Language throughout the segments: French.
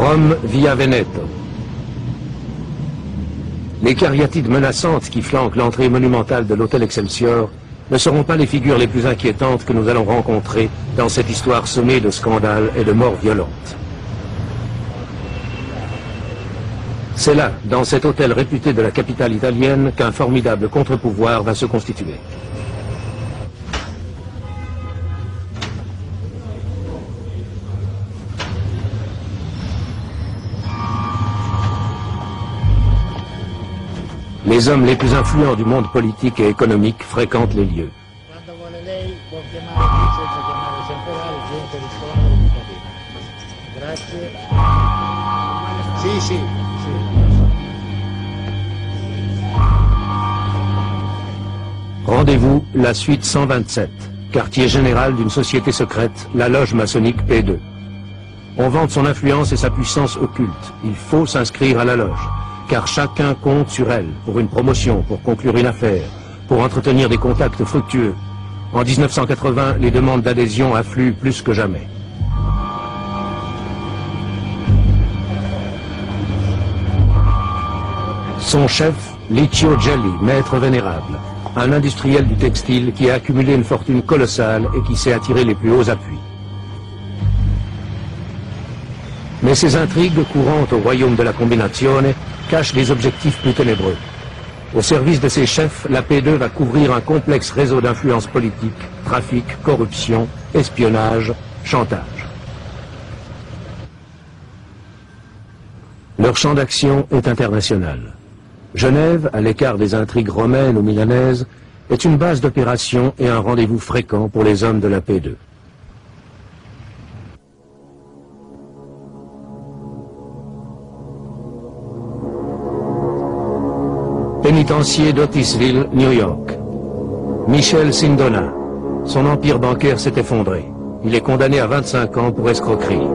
Rome via Veneto. Les cariatides menaçantes qui flanquent l'entrée monumentale de l'hôtel Excelsior ne seront pas les figures les plus inquiétantes que nous allons rencontrer dans cette histoire semée de scandales et de morts violentes. C'est là, dans cet hôtel réputé de la capitale italienne, qu'un formidable contre-pouvoir va se constituer. Les hommes les plus influents du monde politique et économique fréquentent les lieux. Rendez-vous, la suite 127, quartier général d'une société secrète, la loge maçonnique P2. On vante son influence et sa puissance occulte. Il faut s'inscrire à la loge, car chacun compte sur elle pour une promotion, pour conclure une affaire, pour entretenir des contacts fructueux. En 1980, les demandes d'adhésion affluent plus que jamais. Son chef, Licio Gelli, maître vénérable, un industriel du textile qui a accumulé une fortune colossale et qui sait attirer les plus hauts appuis. Mais ces intrigues courantes au royaume de la Combinazione cachent des objectifs plus ténébreux. Au service de ses chefs, la P2 va couvrir un complexe réseau d'influence politique, trafic, corruption, espionnage, chantage. Leur champ d'action est international. Genève, à l'écart des intrigues romaines ou milanaises, est une base d'opération et un rendez-vous fréquent pour les hommes de la P2. Pénitencier d'Otisville, New York. Michel Sindona. Son empire bancaire s'est effondré. Il est condamné à 25 ans pour escroquerie.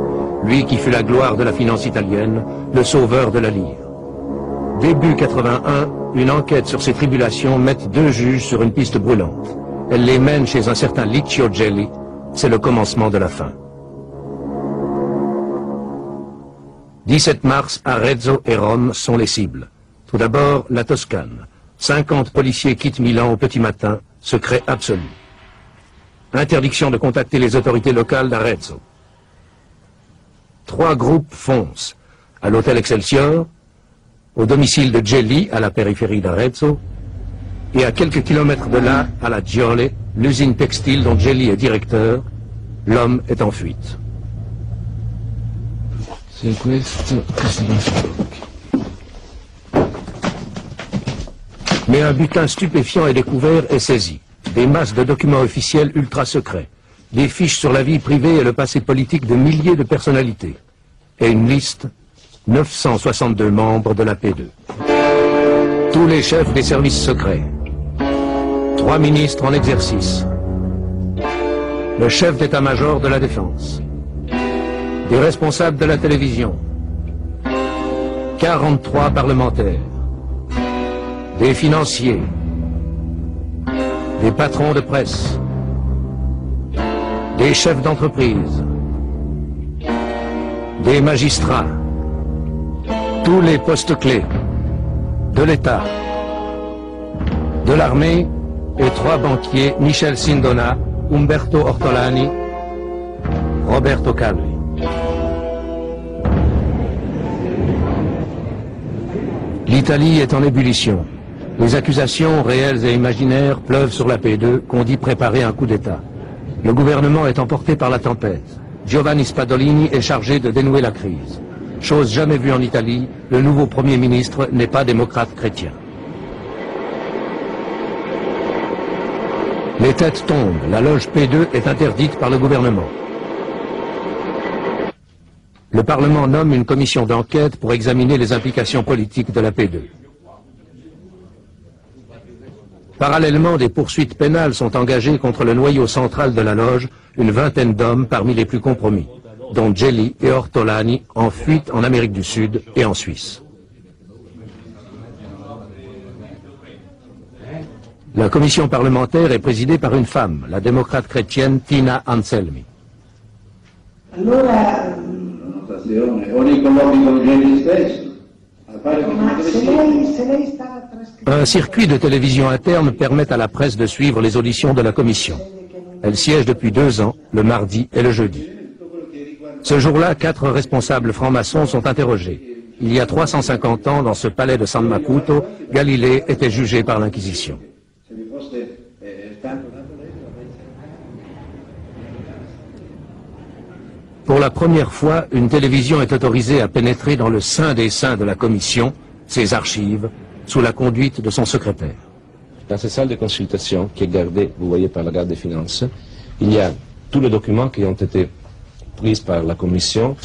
Lui qui fut la gloire de la finance italienne, le sauveur de la lire. Début 81, une enquête sur ses tribulations met 2 juges sur une piste brûlante. Elle les mène chez un certain Licio Gelli. C'est le commencement de la fin. 17 mars, Arezzo et Rome sont les cibles. Tout d'abord, la Toscane. 50 policiers quittent Milan au petit matin, secret absolu. Interdiction de contacter les autorités locales d'Arezzo. 3 groupes foncent. À l'hôtel Excelsior, au domicile de Gelli, à la périphérie d'Arezzo, et à quelques kilomètres de là, à la Giole, l'usine textile dont Gelli est directeur. L'homme est en fuite. C'est questo che si fa. Mais un butin stupéfiant est découvert et saisi. Des masses de documents officiels ultra secrets, des fiches sur la vie privée et le passé politique de milliers de personnalités, et une liste, 962 membres de la P2. Tous les chefs des services secrets, 3 ministres en exercice, le chef d'état-major de la défense, des responsables de la télévision, 43 parlementaires, des financiers, des patrons de presse, des chefs d'entreprise, des magistrats, tous les postes clés de l'État, de l'armée et 3 banquiers, Michel Sindona, Umberto Ortolani, Roberto Calvi. L'Italie est en ébullition. Les accusations réelles et imaginaires pleuvent sur la P2 qu'on dit préparer un coup d'État. Le gouvernement est emporté par la tempête. Giovanni Spadolini est chargé de dénouer la crise. Chose jamais vue en Italie, le nouveau Premier ministre n'est pas démocrate chrétien. Les têtes tombent, la loge P2 est interdite par le gouvernement. Le Parlement nomme une commission d'enquête pour examiner les implications politiques de la P2. Parallèlement, des poursuites pénales sont engagées contre le noyau central de la loge, une vingtaine d'hommes parmi les plus compromis, dont Gelli et Ortolani en fuite en Amérique du Sud et en Suisse. La commission parlementaire est présidée par une femme, la démocrate chrétienne Tina Anselmi. Allora, trascrizione, o nei colloqui con Gelli stesso, a fare Ma se lei sta trascrivendo... Un circuit de télévision interne permet à la presse de suivre les auditions de la commission. Elle siège depuis 2 ans, le mardi et le jeudi. Ce jour-là, 4 responsables francs-maçons sont interrogés. Il y a 350 ans, dans ce palais de San Macuto, Galilée était jugé par l'Inquisition. Pour la première fois, une télévision est autorisée à pénétrer dans le sein des seins de la commission, ses archives, sous la conduite de son secrétaire. Dans cette salle de consultation qui est gardée, vous voyez, par la garde des finances, il y a tous les documents qui ont été pris par la commission,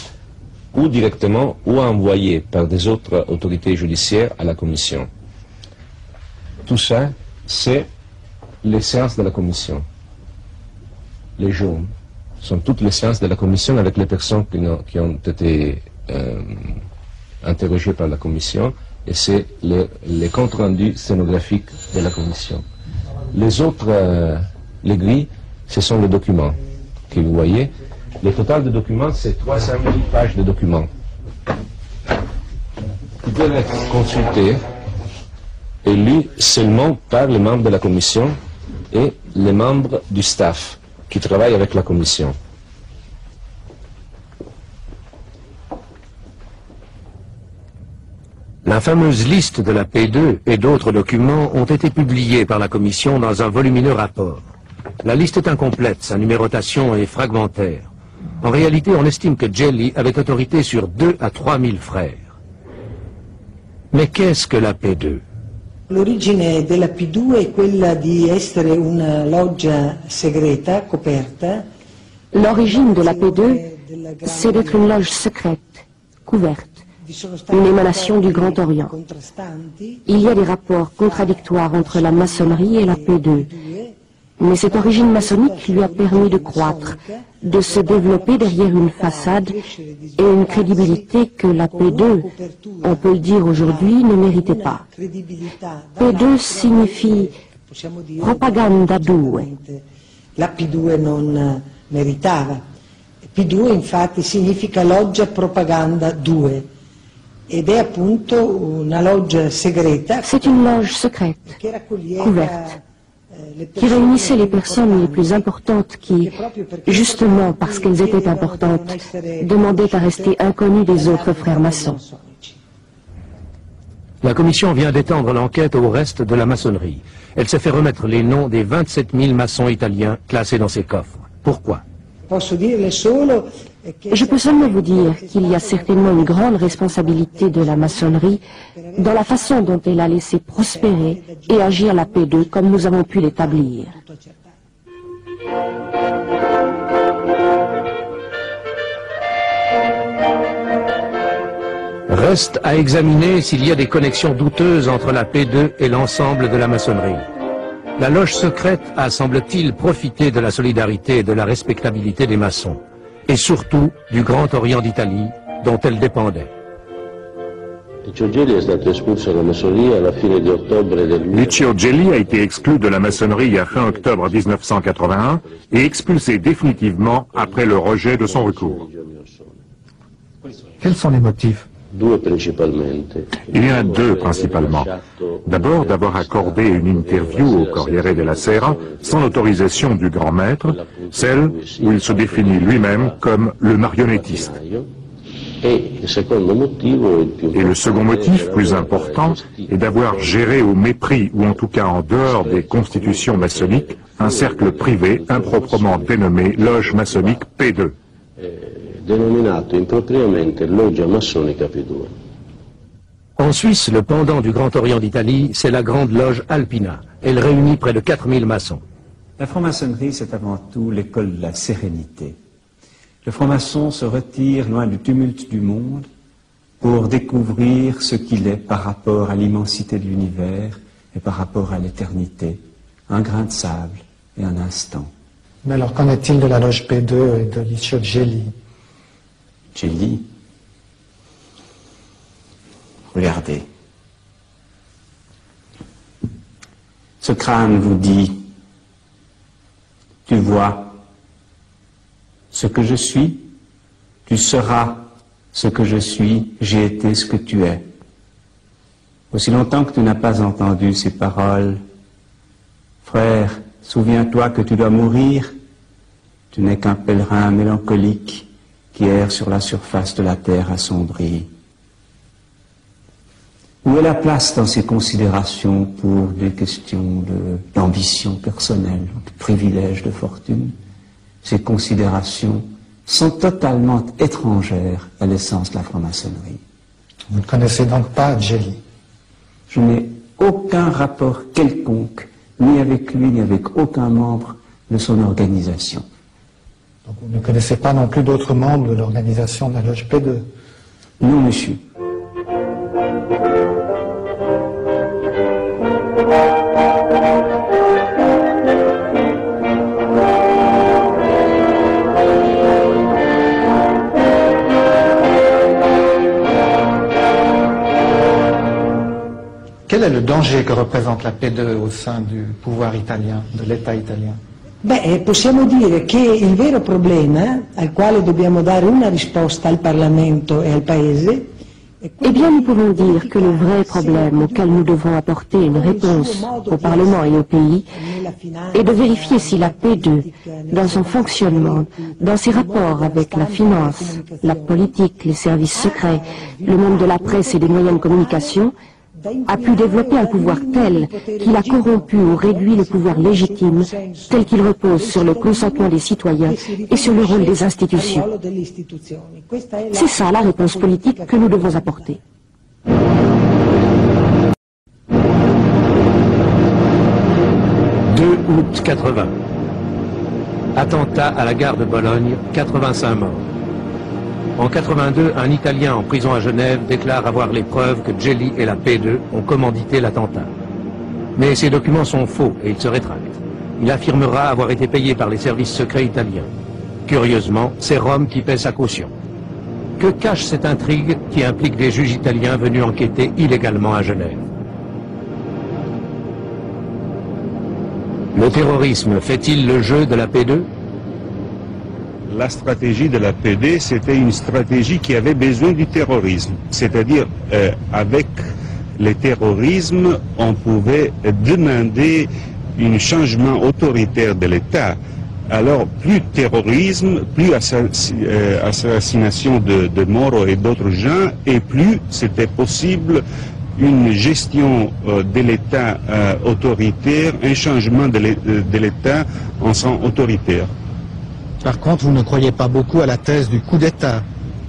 ou directement, ou envoyés par des autres autorités judiciaires à la commission. Tout ça, c'est les séances de la commission. Les jaunes sont toutes les séances de la commission avec les personnes qui ont été interrogées par la commission, et c'est les comptes rendus scénographiques de la commission. Les autres, les grilles, ce sont les documents que vous voyez. Le total de documents, c'est 300 000 pages de documents qui peuvent être consultés et lus seulement par les membres de la commission et les membres du staff qui travaillent avec la commission. La fameuse liste de la P2 et d'autres documents ont été publiés par la commission dans un volumineux rapport. La liste est incomplète, sa numérotation est fragmentaire. En réalité, on estime que Gelli avait autorité sur 2 à 3 000 frères. Mais qu'est-ce que la P2? L'origine della P2 è quella di essere una loggia segreta, coperta. L'origine de la P2, c'est d'être une loge secrète, couverte, une émanation du Grand Orient. Il y a des rapports contradictoires entre la maçonnerie et la P2, mais cette origine maçonnique lui a permis de croître, de se développer derrière une façade et une crédibilité que la P2, on peut le dire aujourd'hui, ne méritait pas. P2 signifie propaganda 2. La P2 non meritava. P2 infatti significa loggia propaganda 2 ed è appunto una loggia segreta. C'est une loge secrète, couverte, qui réunissait les personnes les plus importantes qui, justement parce qu'elles étaient importantes, demandaient à rester inconnues des autres frères maçons. La commission vient d'étendre l'enquête au reste de la maçonnerie. Elle s'est fait remettre les noms des 27 000 maçons italiens classés dans ses coffres. Pourquoi? Je peux seulement vous dire qu'il y a certainement une grande responsabilité de la maçonnerie dans la façon dont elle a laissé prospérer et agir la P2 comme nous avons pu l'établir. Reste à examiner s'il y a des connexions douteuses entre la P2 et l'ensemble de la maçonnerie. La loge secrète a, semble-t-il, profité de la solidarité et de la respectabilité des maçons, et surtout du Grand Orient d'Italie, dont elle dépendait. Licio Gelli a été exclu de la maçonnerie à fin octobre 1981 et expulsé définitivement après le rejet de son recours. Quels sont les motifs? Il y en a 2 principalement. D'abord, d'avoir accordé une interview au Corriere della Sera sans l'autorisation du grand maître, celle où il se définit lui-même comme le marionnettiste. Et le second motif, plus important, est d'avoir géré au mépris, ou en tout cas en dehors des constitutions maçonniques, un cercle privé improprement dénommé Loge maçonnique P2. En Suisse, le pendant du Grand Orient d'Italie, c'est la Grande Loge Alpina. Elle réunit près de 4000 maçons. La franc-maçonnerie, c'est avant tout l'école de la sérénité. Le franc-maçon se retire loin du tumulte du monde pour découvrir ce qu'il est par rapport à l'immensité de l'univers et par rapport à l'éternité. Un grain de sable et un instant. Mais alors, qu'en est-il de la loge P2 et de Licio Gelli? Gelli, regardez. Ce crâne vous dit, tu vois, ce que je suis, tu seras Ce que je suis, j'ai été ce que tu es. Aussi longtemps que tu n'as pas entendu ces paroles, frère, souviens-toi que tu dois mourir. Tu n'es qu'un pèlerin mélancolique qui erre sur la surface de la terre assombrie. Où est la place dans ces considérations pour des questions d'ambition personnelle, de privilèges, de fortune? Ces considérations sont totalement étrangères à l'essence de la franc-maçonnerie. Vous ne connaissez donc pas Gelli? Je n'ai aucun rapport quelconque, ni avec lui, ni avec aucun membre de son organisation. Donc vous ne connaissez pas non plus d'autres membres de l'organisation de la Loge P2? Non, monsieur. Quel est le danger que représente la P2 au sein du pouvoir italien, de l'État italien? Beh, possiamo dire che il vero problema al quale dobbiamo dare una risposta al Parlamento e al Paese. Eh bien, nous pouvons dire que le vrai problème auquel nous devons apporter une réponse au Parlement et au pays est de vérifier si la P2, dans son fonctionnement, dans ses rapports avec la finance, la politique, les services secrets, le monde de la presse et des moyens de communication, a pu développer un pouvoir tel qu'il a corrompu ou réduit le pouvoir légitime, tel qu'il repose sur le consentement des citoyens et sur le rôle des institutions. C'est ça la réponse politique que nous devons apporter. 2 août 80. Attentat à la gare de Bologne, 85 morts. En 82, un Italien en prison à Genève déclare avoir les preuves que Gelli et la P2 ont commandité l'attentat. Mais ces documents sont faux et il se rétracte. Il affirmera avoir été payé par les services secrets italiens. Curieusement, c'est Rome qui paie sa caution. Que cache cette intrigue qui implique des juges italiens venus enquêter illégalement à Genève? Le terrorisme fait-il le jeu de la P2? La stratégie de la PD, c'était une stratégie qui avait besoin du terrorisme. C'est-à-dire, avec le terrorisme, on pouvait demander un changement autoritaire de l'État. Alors, plus terrorisme, plus assassination de Moro et d'autres gens, et plus c'était possible une gestion de l'État autoritaire, un changement de l'État en sens autoritaire. Par contre, vous ne croyez pas beaucoup à la thèse du coup d'État?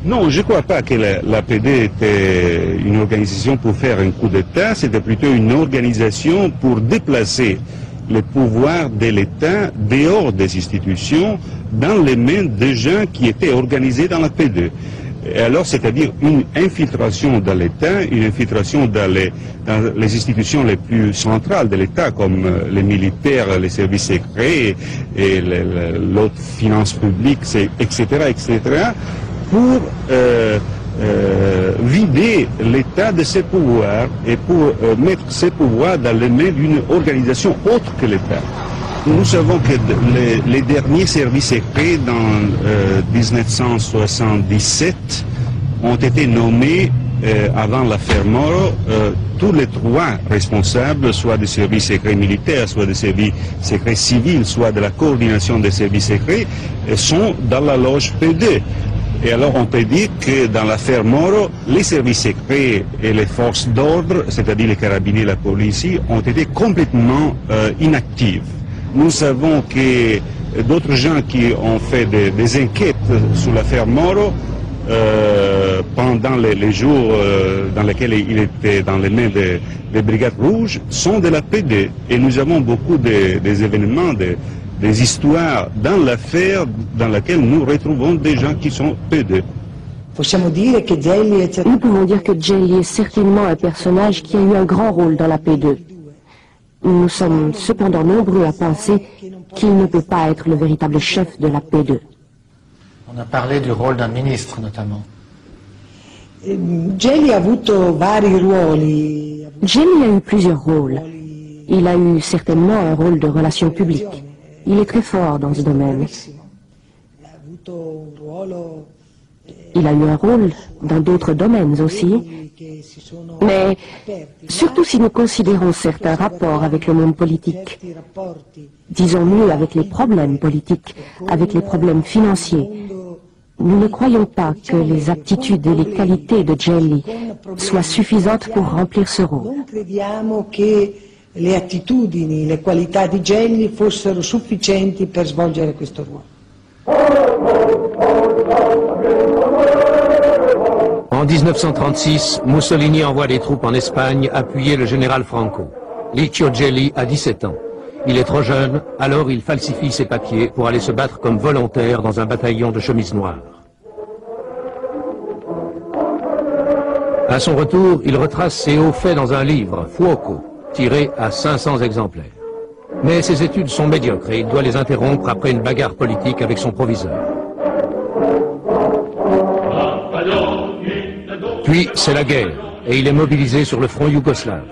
Non, je ne crois pas que la PD était une organisation pour faire un coup d'État, c'était plutôt une organisation pour déplacer le pouvoir de l'État dehors des institutions, dans les mains des gens qui étaient organisés dans la PD. Et alors, c'est-à-dire une infiltration dans l'État, une infiltration dans les institutions les plus centrales de l'État, comme les militaires, les services secrets et l'autre finance publique, etc., etc., pour vider l'État de ses pouvoirs et pour mettre ses pouvoirs dans les mains d'une organisation autre que l'État. Nous savons que les derniers services secrets dans 1977 ont été nommés avant l'affaire Moro, tous les trois responsables, soit des services secrets militaires, soit des services secrets civils, soit de la coordination des services secrets, sont dans la loge P2. Et alors on peut dire que dans l'affaire Moro, les services secrets et les forces d'ordre, c'est-à-dire les carabiniers et la police, ont été complètement inactives. Nous savons que d'autres gens qui ont fait des enquêtes sur l'affaire Moro pendant les jours dans lesquels il était dans les mains des Brigades Rouges sont de la PD. Et nous avons beaucoup des événements, des histoires dans l'affaire dans laquelle nous retrouvons des gens qui sont PD. Nous pouvons dire que Gelli est certainement un personnage qui a eu un grand rôle dans la P2. Nous sommes cependant nombreux à penser qu'il ne peut pas être le véritable chef de la P2. On a parlé du rôle d'un ministre, notamment. Gelli a avuto vari ruoli. Gelli a eu plusieurs rôles. Il a eu certainement un rôle de relations publiques. Il est très fort dans ce domaine. Il a eu un rôle dans d'autres domaines aussi. Mais surtout si nous considérons certains rapports avec le monde politique, disons mieux avec les problèmes politiques, avec les problèmes financiers, nous ne croyons pas que les aptitudes et les qualités de Gelli soient suffisantes pour remplir ce rôle. Le attitudini, le qualità di Gelli fossero sufficienti per svolgere questo ruolo. En 1936, Mussolini envoie des troupes en Espagne appuyer le général Franco. Licio Gelli a 17 ans. Il est trop jeune, alors il falsifie ses papiers pour aller se battre comme volontaire dans un bataillon de chemises noires. À son retour, il retrace ses hauts faits dans un livre, Fuoco, tiré à 500 exemplaires. Mais ses études sont médiocres et il doit les interrompre après une bagarre politique avec son proviseur. Puis, c'est la guerre, et il est mobilisé sur le front yougoslave.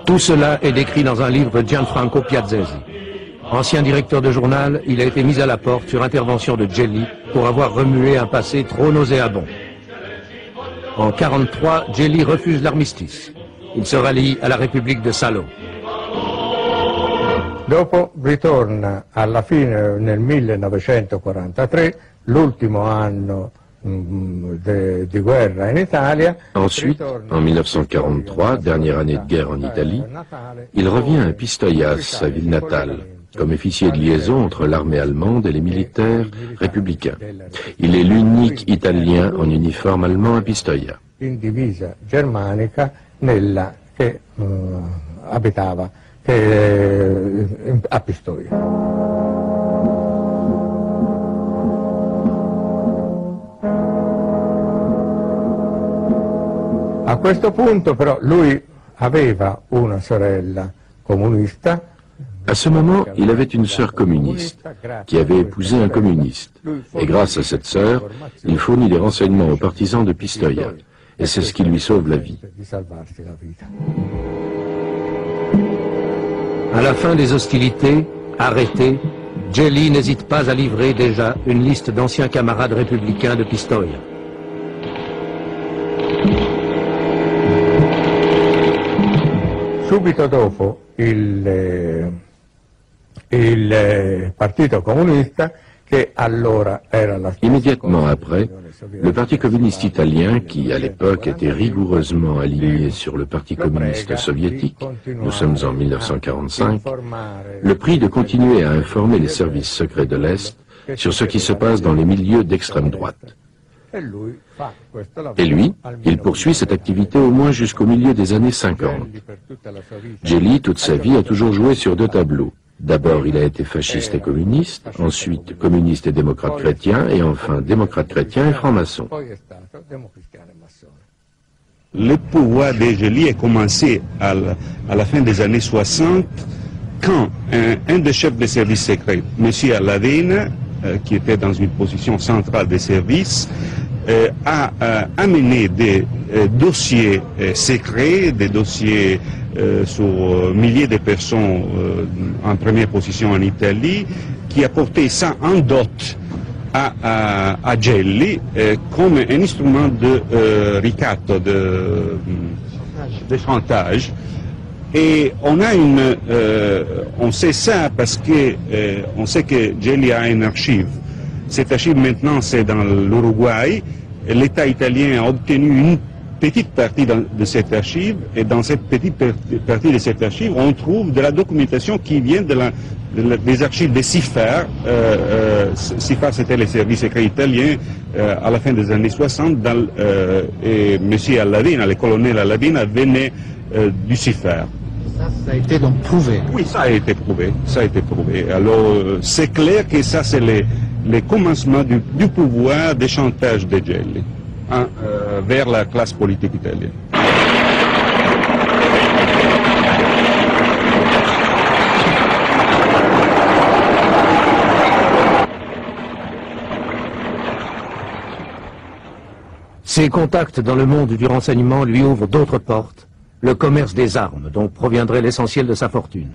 Tout cela est décrit dans un livre de Gianfranco Piazzesi. Ancien directeur de journal, il a été mis à la porte sur intervention de Gelli pour avoir remué un passé trop nauséabond. En 1943, Gelli refuse l'armistice. Il se rallie à la République de Salo. Dopo ritorna alla fine nel 1943, l'ultimo anno di guerra in Italia. Ensuite, en 1943, dernière année de guerre en Italie, il revient à Pistoia, sa ville natale, comme officier de liaison entre l'armée allemande et les militaires républicains. Il est l'unique Italien en uniforme allemand à Pistoia. In divisa germanica che abitava a Pistoia. A questo punto però lui aveva una sorella comunista. À ce moment, il avait une sœur communiste, qui avait épousé un communiste. Et grâce à cette sœur, il fournit des renseignements aux partisans de Pistoia. Et c'est ce qui lui sauve la vie. À la fin des hostilités, arrêté, Gelli n'hésite pas à livrer déjà une liste d'anciens camarades républicains de Pistoia. Subito dopo il Partito Comunista, che allora era la... Immédiatement après, le Parti communiste italien, qui à l'époque était rigoureusement aligné sur le Parti communiste soviétique, nous sommes en 1945, le prie de continuer à informer les services secrets de l'Est sur ce qui se passe dans les milieux d'extrême droite. Et lui, il poursuit cette activité au moins jusqu'au milieu des années 50. Gelli, toute sa vie, a toujours joué sur deux tableaux. D'abord, il a été fasciste et communiste, ensuite communiste et démocrate chrétien, et enfin démocrate chrétien et franc-maçon. Le pouvoir de Gelli a commencé à la fin des années 60, quand un des chefs des services secrets, M. Alladena, qui était dans une position centrale des services, a amené des dossiers secrets, des dossiers sur milliers de personnes en première position en Italie, qui a porté ça en dot à Gelli comme un instrument de ricatto, de chantage. Et on sait ça parce que on sait que Gelli a une archive. Cette archive maintenant c'est dans l'Uruguay. L'État italien a obtenu une petite partie de cette archive, et dans cette petite partie de cette archive, on trouve de la documentation qui vient des archives des CIFAR. CIFAR, c'était les services secrets italiens à la fin des années 60, et M. Alladena, le colonel Alladena, venait du CIFAR. Ça a été donc prouvé. Oui, ça a été prouvé. Ça a été prouvé. Alors, c'est clair que ça, c'est le commencement du pouvoir de chantage de Gelli vers la classe politique italienne. Ses contacts dans le monde du renseignement lui ouvrent d'autres portes, le commerce des armes, dont proviendrait l'essentiel de sa fortune.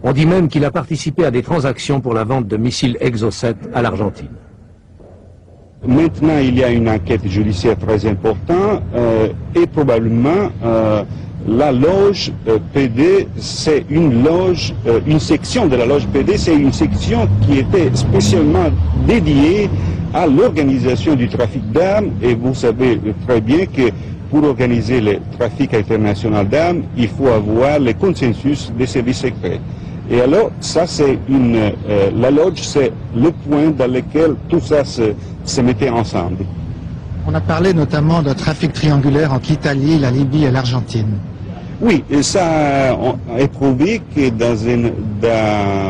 On dit même qu'il a participé à des transactions pour la vente de missiles Exocet à l'Argentine. Maintenant, il y a une enquête judiciaire très importante et probablement la loge PD, c'est une loge, une section de la loge PD, c'est une section qui était spécialement dédiée à l'organisation du trafic d'armes, et vous savez très bien que pour organiser le trafic international d'armes, il faut avoir le consensus des services secrets. Et alors, ça c'est la loge, c'est le point dans lequel tout ça se mettait ensemble. On a parlé notamment de trafic triangulaire entre l'Italie, la Libye et l'Argentine. Oui, et ça est prouvé que dans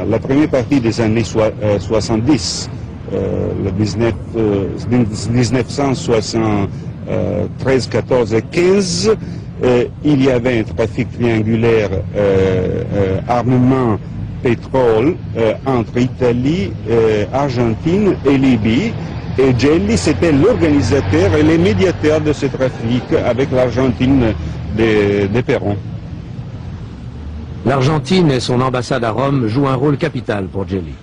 la première partie des années 70, le 1973, 14 et 15, il y avait un trafic triangulaire armement pétrole entre Italie, Argentine et Libye. Et Gelli, c'était l'organisateur et le médiateur de ce trafic avec l'Argentine de Perón. L'Argentine et son ambassade à Rome jouent un rôle capital pour Gelli.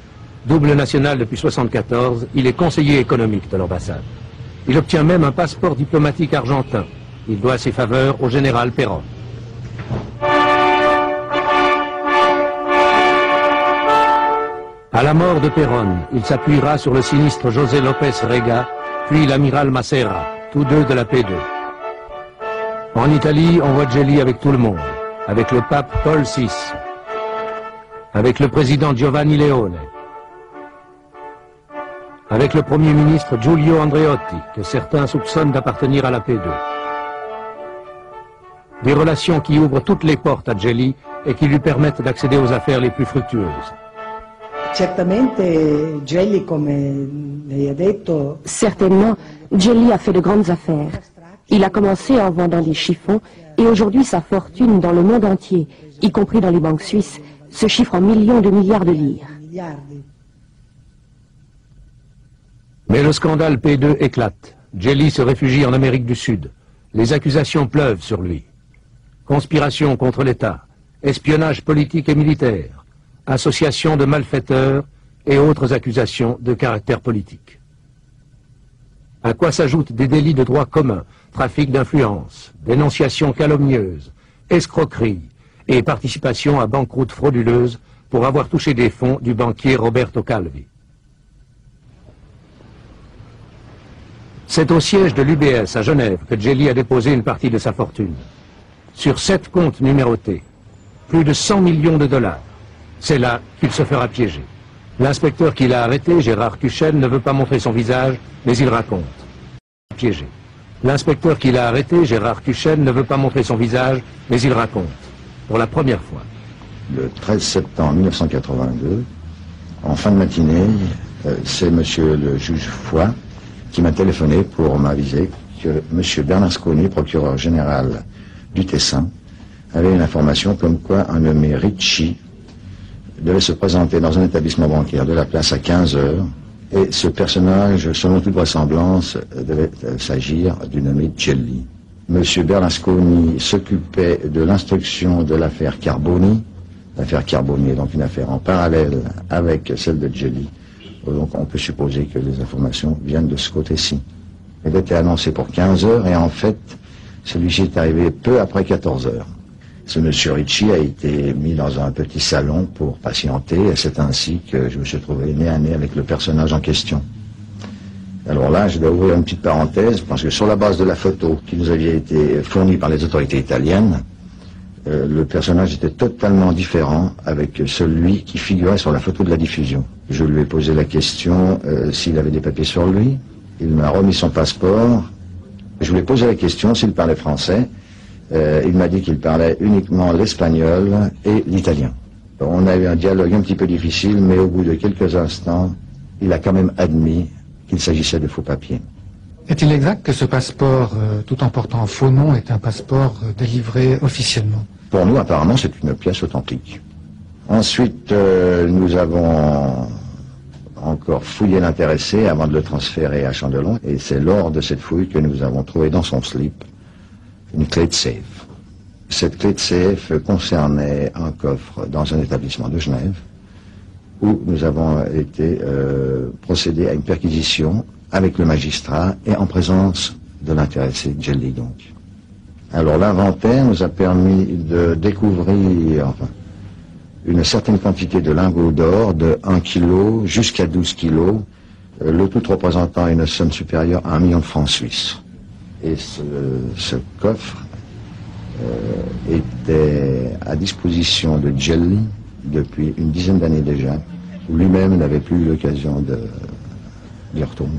Double national depuis 1974, il est conseiller économique de l'ambassade. Il obtient même un passeport diplomatique argentin. Il doit ses faveurs au général Perón. À la mort de Perón, il s'appuiera sur le sinistre José López Rega, puis l'amiral Massera, tous deux de la P2. En Italie, on voit Gelli avec tout le monde, avec le pape Paul VI, avec le président Giovanni Leone, avec le premier ministre Giulio Andreotti, que certains soupçonnent d'appartenir à la P2. Des relations qui ouvrent toutes les portes à Gelli et qui lui permettent d'accéder aux affaires les plus fructueuses. Certainement, Gelli a fait de grandes affaires. Il a commencé en vendant des chiffons et aujourd'hui sa fortune dans le monde entier, y compris dans les banques suisses, se chiffre en millions de milliards de lire. Mais le scandale P2 éclate. Gelli se réfugie en Amérique du Sud. Les accusations pleuvent sur lui. Conspiration contre l'État, espionnage politique et militaire, association de malfaiteurs et autres accusations de caractère politique. À quoi s'ajoutent des délits de droit commun, trafic d'influence, dénonciation calomnieuse, escroquerie et participation à banqueroute frauduleuse pour avoir touché des fonds du banquier Roberto Calvi. C'est au siège de l'UBS à Genève que Gelli a déposé une partie de sa fortune. Sur 7 comptes numérotés, plus de 100 millions de dollars. C'est là qu'il se fera piéger. L'inspecteur qui l'a arrêté, Gérard Kuchen, ne veut pas montrer son visage, mais il raconte. Piégé. L'inspecteur qui l'a arrêté, Gérard Kuchen, ne veut pas montrer son visage, mais il raconte. Pour la première fois. Le 13 septembre 1982, en fin de matinée, c'est monsieur le juge Foy qui m'a téléphoné pour m'aviser que monsieur Bernasconi, procureur général du Tessin, avait une information comme quoi un nommé Ricci devait se présenter dans un établissement bancaire de la place à 15 heures, et ce personnage, selon toute vraisemblance, devait s'agir du nommé Gelli. Monsieur Bernasconi s'occupait de l'instruction de l'affaire Carboni. L'affaire Carboni est donc une affaire en parallèle avec celle de Gelli. Donc on peut supposer que les informations viennent de ce côté-ci. Elle était annoncée pour 15 heures et en fait, celui-ci est arrivé peu après 14 heures. Ce monsieur Ricci a été mis dans un petit salon pour patienter et c'est ainsi que je me suis trouvé nez à nez avec le personnage en question. Alors là, je dois ouvrir une petite parenthèse parce que sur la base de la photo qui nous avait été fournie par les autorités italiennes, le personnage était totalement différent avec celui qui figurait sur la photo de la diffusion. Je lui ai posé la question s'il avait des papiers sur lui. Il m'a remis son passeport. Je lui ai posé la question s'il parlait français. Il m'a dit qu'il parlait uniquement l'espagnol et l'italien. On a eu un dialogue un petit peu difficile, mais au bout de quelques instants, il a quand même admis qu'il s'agissait de faux papiers. Est-il exact que ce passeport, tout en portant un faux nom, est un passeport délivré officiellement? Pour nous, apparemment, c'est une pièce authentique. Ensuite, nous avons encore fouillé l'intéressé avant de le transférer à Chandelon, et c'est lors de cette fouille que nous avons trouvé dans son slip une clé de safe. Cette clé de CF concernait un coffre dans un établissement de Genève où nous avons été procédés à une perquisition avec le magistrat et en présence de l'intéressé Djelli donc. Alors l'inventaire nous a permis de découvrir une certaine quantité de lingots d'or de 1 kg jusqu'à 12 kg, le tout représentant une somme supérieure à 1 million de francs suisses. Et ce coffre était à disposition de Djelli depuis une dizaine d'années déjà, où lui-même n'avait plus eu l'occasion d'y retourner.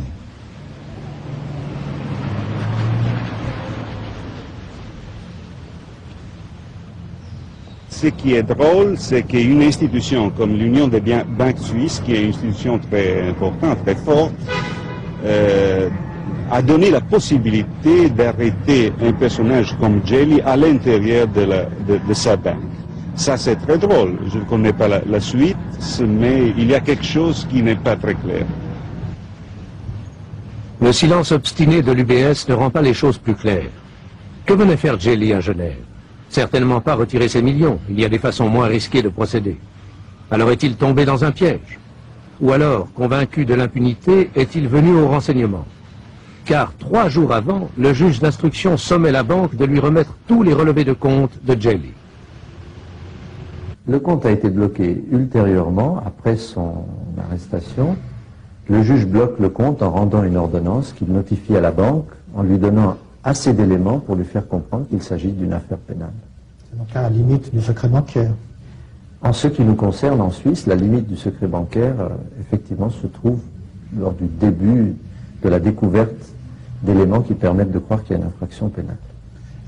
Ce qui est drôle, c'est qu'une institution comme l'Union des banques suisses, qui est une institution très importante, très forte, a donné la possibilité d'arrêter un personnage comme Djelli à l'intérieur de sa banque. Ça, c'est très drôle. Je ne connais pas la suite, mais il y a quelque chose qui n'est pas très clair. Le silence obstiné de l'UBS ne rend pas les choses plus claires. Que venait faire Djelli à Genève? Certainement pas retirer ses millions. Il y a des façons moins risquées de procéder. Alors est-il tombé dans un piège? Ou alors, convaincu de l'impunité, est-il venu au renseignement? Car 3 jours avant, le juge d'instruction sommait la banque de lui remettre tous les relevés de compte de Djelli. Le compte a été bloqué ultérieurement, après son arrestation. Le juge bloque le compte en rendant une ordonnance qu'il notifie à la banque en lui donnant assez d'éléments pour lui faire comprendre qu'il s'agit d'une affaire pénale. C'est donc à la limite du secret bancaire. En ce qui nous concerne en Suisse, la limite du secret bancaire, effectivement, se trouve lors du début de la découverte d'éléments qui permettent de croire qu'il y a une infraction pénale.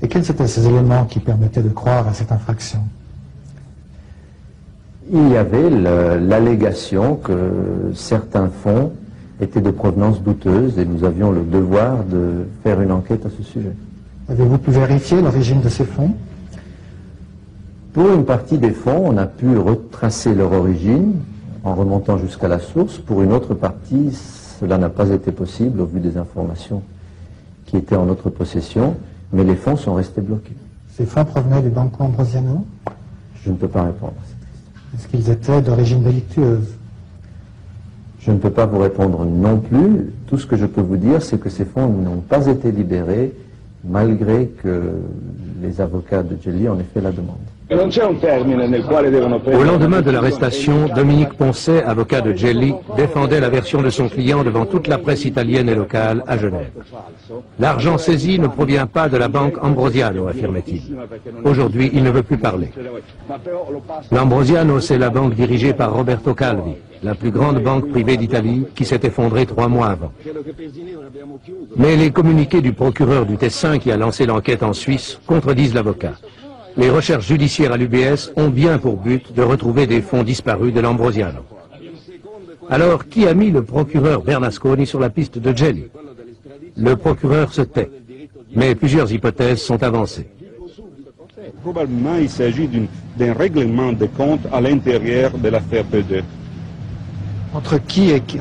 Et quels étaient ces éléments qui permettaient de croire à cette infraction? Il y avait l'allégation que certains fonds étaient de provenance douteuse et nous avions le devoir de faire une enquête à ce sujet. Avez-vous pu vérifier l'origine de ces fonds? Pour une partie des fonds, on a pu retracer leur origine en remontant jusqu'à la source. Pour une autre partie, cela n'a pas été possible au vu des informations qui étaient en notre possession, mais les fonds sont restés bloqués. Ces fonds provenaient du Banco Ambrosiano? Je ne peux pas répondre à cette question. Est-ce qu'ils étaient d'origine délictueuse? Je ne peux pas vous répondre non plus. Tout ce que je peux vous dire, c'est que ces fonds n'ont pas été libérés, malgré que les avocats de Djelli en aient fait la demande. Au lendemain de l'arrestation, Dominique Poncet, avocat de Djelli, défendait la version de son client devant toute la presse italienne et locale à Genève. L'argent saisi ne provient pas de la banque Ambrosiano, affirmait-il. Aujourd'hui, il ne veut plus parler. L'Ambrosiano, c'est la banque dirigée par Roberto Calvi, la plus grande banque privée d'Italie, qui s'est effondrée 3 mois avant. Mais les communiqués du procureur du Tessin qui a lancé l'enquête en Suisse contredisent l'avocat. Les recherches judiciaires à l'UBS ont bien pour but de retrouver des fonds disparus de l'Ambrosiano. Alors, qui a mis le procureur Bernasconi sur la piste de Djelli? Le procureur se tait, mais plusieurs hypothèses sont avancées. Probablement, il s'agit d'un règlement de compte à l'intérieur de l'affaire P2. Entre qui et qui?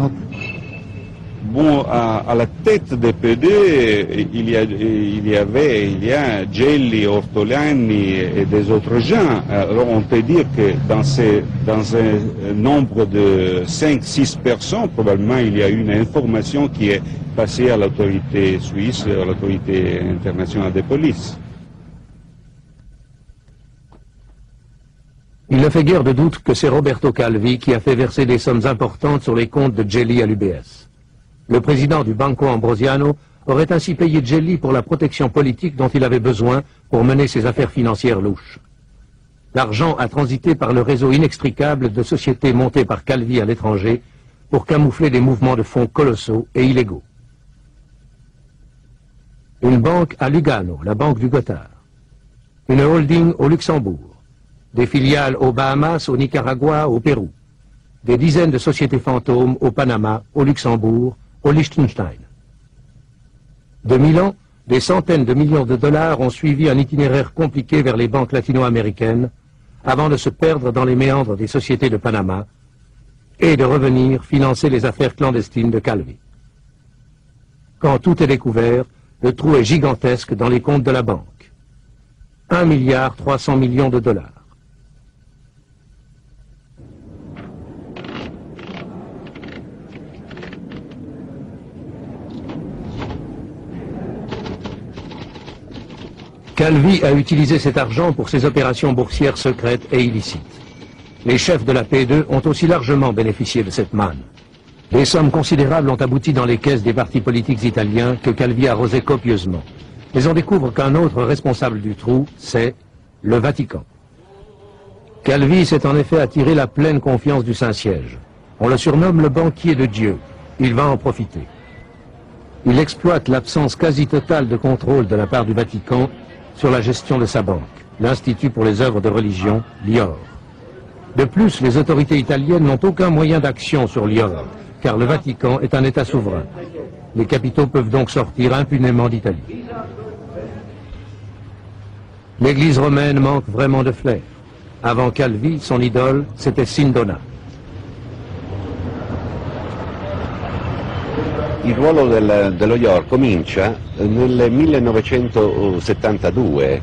Bon, à la tête de P2, il y a Djelli, Ortolani et des autres gens. Alors on peut dire que dans un nombre de 5-6 personnes, probablement il y a une information qui est passée à l'autorité suisse, à l'autorité internationale de police. Il ne fait guère de doute que c'est Roberto Calvi qui a fait verser des sommes importantes sur les comptes de Djelli à l'UBS. Le président du Banco Ambrosiano aurait ainsi payé Djelli pour la protection politique dont il avait besoin pour mener ses affaires financières louches. L'argent a transité par le réseau inextricable de sociétés montées par Calvi à l'étranger pour camoufler des mouvements de fonds colossaux et illégaux. Une banque à Lugano, la banque du Gothard. Une holding au Luxembourg. Des filiales aux Bahamas, au Nicaragua, au Pérou. Des dizaines de sociétés fantômes au Panama, au Luxembourg, au Liechtenstein. De Milan, des centaines de millions de dollars ont suivi un itinéraire compliqué vers les banques latino-américaines avant de se perdre dans les méandres des sociétés de Panama et de revenir financer les affaires clandestines de Calvi. Quand tout est découvert, le trou est gigantesque dans les comptes de la banque. 1,3 milliard de dollars. Calvi a utilisé cet argent pour ses opérations boursières secrètes et illicites. Les chefs de la P2 ont aussi largement bénéficié de cette manne. Des sommes considérables ont abouti dans les caisses des partis politiques italiens que Calvi arrosait copieusement. Mais on découvre qu'un autre responsable du trou, c'est le Vatican. Calvi s'est en effet attiré la pleine confiance du Saint-Siège. On le surnomme le banquier de Dieu. Il va en profiter. Il exploite l'absence quasi totale de contrôle de la part du Vatican sur la gestion de sa banque, l'Institut pour les œuvres de religion, l'IOR. De plus, les autorités italiennes n'ont aucun moyen d'action sur l'IOR, car le Vatican est un État souverain. Les capitaux peuvent donc sortir impunément d'Italie. L'Église romaine manque vraiment de flair. Avant Calvi, son idole, c'était Sindona. Il ruolo dello IOR comincia nel 1972.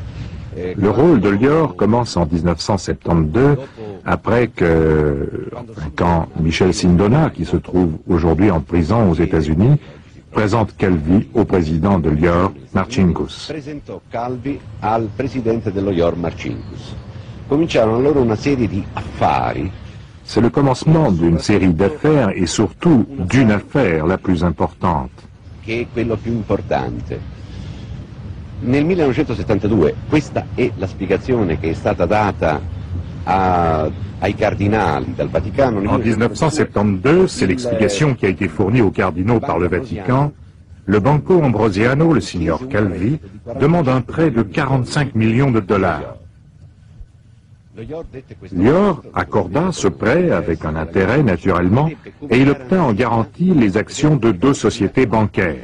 Le rôle de l'IOR commence en 1972, après quand Michel Sindona, qui se trouve aujourd'hui en prison aux États-Unis, présente Calvi au président de l'IOR, Marcinkus. Presentò Calvi al presidente dello IOR, Marcinkus. Cominciarono allora una serie di affari. C'est le commencement d'une série d'affaires et surtout d'une affaire la plus importante. Che è quello più importante. Nel 1972, questa è la spiegazione che è stata data ai cardinali dal Vaticano. En 1972, c'est l'explication qui a été fournie aux cardinaux par le Vatican. Le Banco Ambrosiano, le signor Calvi, demande un prêt de 45 millions de dollars. L'IOR accorda ce prêt avec un intérêt naturellement et il obtint en garantie les actions de 2 sociétés bancaires.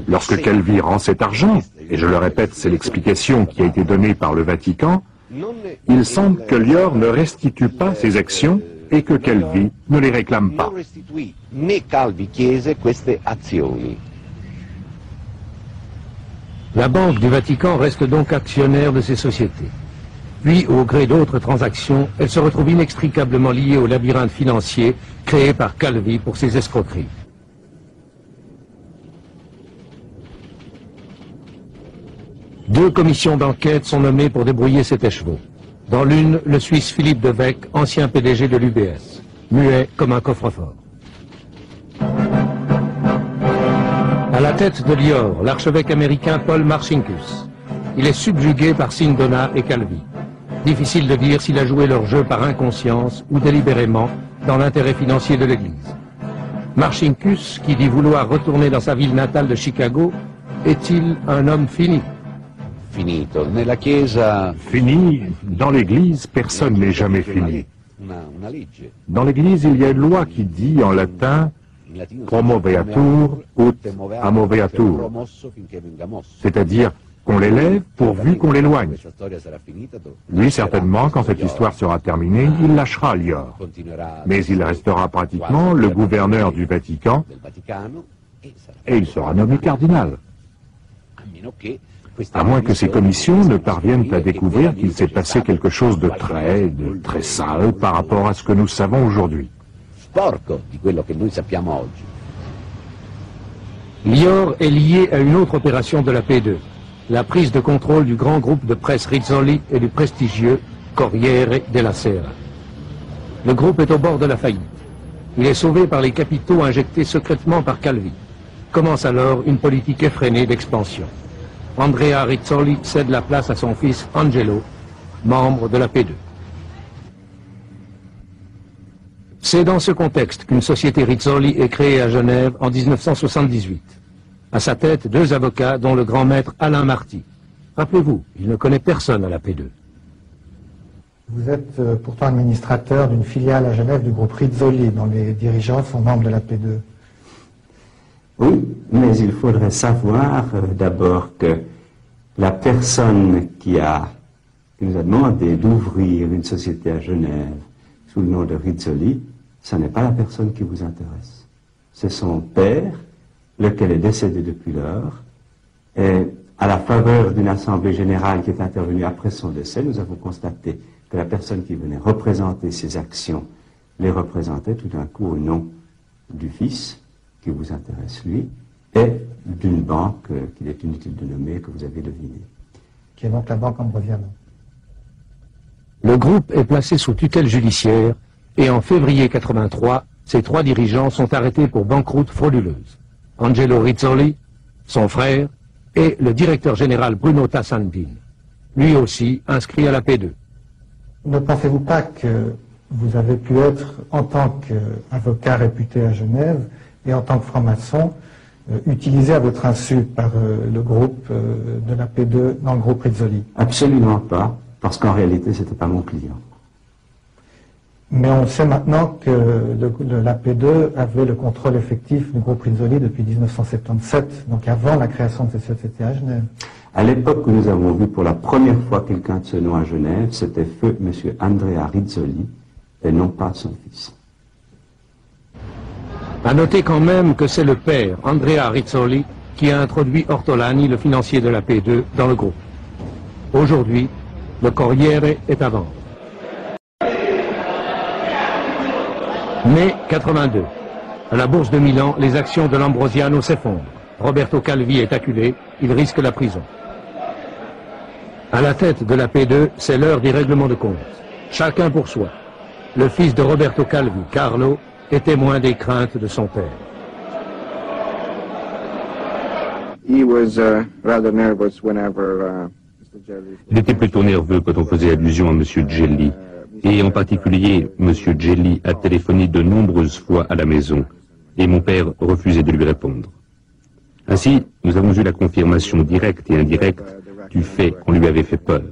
Lorsque Calvi rend cet argent, et je le répète, c'est l'explication qui a été donnée par le Vatican, il semble que l'IOR ne restitue pas ses actions et que Calvi ne les réclame pas. La Banque du Vatican reste donc actionnaire de ces sociétés. Puis, au gré d'autres transactions, elle se retrouve inextricablement liée au labyrinthe financier créé par Calvi pour ses escroqueries. Deux commissions d'enquête sont nommées pour débrouiller cet écheveau. Dans l'une, le Suisse Philippe de Weck, ancien PDG de l'UBS, muet comme un coffre-fort. À la tête de l'IOR, l'archevêque américain Paul Marcinkus. Il est subjugué par Sindona et Calvi. Difficile de dire s'il a joué leur jeu par inconscience ou délibérément dans l'intérêt financier de l'Église. Marcinkus, qui dit vouloir retourner dans sa ville natale de Chicago, est-il un homme fini? Finito. Nella Chiesa... Fini, dans l'Église, personne n'est jamais fini. Dans l'Église, il y a une loi qui dit en latin promoveatur ut amoveatur, c'est-à-dire qu'on l'élève pourvu qu'on l'éloigne. Lui, certainement, quand cette histoire sera terminée, il lâchera l'IOR. Mais il restera pratiquement le gouverneur du Vatican et il sera nommé cardinal. À moins que ces commissions ne parviennent à découvrir qu'il s'est passé quelque chose de très sale par rapport à ce que nous savons aujourd'hui. L'IOR est lié à une autre opération de la P2, la prise de contrôle du grand groupe de presse Rizzoli et du prestigieux Corriere della Sera. Le groupe est au bord de la faillite. Il est sauvé par les capitaux injectés secrètement par Calvi. Commence alors une politique effrénée d'expansion. Andrea Rizzoli cède la place à son fils Angelo, membre de la P2. C'est dans ce contexte qu'une société Rizzoli est créée à Genève en 1978. À sa tête, 2 avocats, dont le grand maître Alain Marty. Rappelez-vous, il ne connaît personne à la P2. Vous êtes pourtant administrateur d'une filiale à Genève du groupe Rizzoli, dont les dirigeants sont membres de la P2. Oui, mais il faudrait savoir d'abord que la personne qui nous a demandé d'ouvrir une société à Genève sous le nom de Rizzoli, ce n'est pas la personne qui vous intéresse. C'est son père, lequel est décédé depuis lors, À la faveur d'une assemblée générale qui est intervenue après son décès, nous avons constaté que la personne qui venait représenter ses actions les représentait tout d'un coup au nom du fils, qui vous intéresse lui, et d'une banque qu'il est inutile de nommer, que vous avez deviné. Qui est donc la banque Ambrosiano. Le groupe est placé sous tutelle judiciaire et en février 83, ses 3 dirigeants sont arrêtés pour banqueroute frauduleuse. Angelo Rizzoli, son frère, et le directeur général Bruno Tassantin, lui aussi inscrit à la P2. Ne pensez-vous pas que vous avez pu être, en tant qu'avocat réputé à Genève et en tant que franc-maçon, utilisé à votre insu par le groupe de la P2 dans le groupe Rizzoli? Absolument pas, parce qu'en réalité, ce n'était pas mon client. Mais on sait maintenant que la P2 avait le contrôle effectif du groupe Rizzoli depuis 1977, donc avant la création de cette société à Genève. À l'époque où nous avons vu pour la première fois quelqu'un de ce nom à Genève, c'était feu M. Andrea Rizzoli, et non pas son fils. À noter quand même que c'est le père, Andrea Rizzoli, qui a introduit Ortolani, le financier de la P2, dans le groupe. Aujourd'hui, le Corriere est à vendre. Mai 82. À la bourse de Milan, les actions de l'Ambrosiano s'effondrent. Roberto Calvi est acculé, il risque la prison. À la tête de la P2, c'est l'heure des règlements de compte. Chacun pour soi. Le fils de Roberto Calvi, Carlo, est témoin des craintes de son père. Il était plutôt nerveux quand on faisait allusion à M. Gelli. Et en particulier, M. Gelli a téléphoné de nombreuses fois à la maison, et mon père refusait de lui répondre. Ainsi, nous avons eu la confirmation directe et indirecte du fait qu'on lui avait fait peur.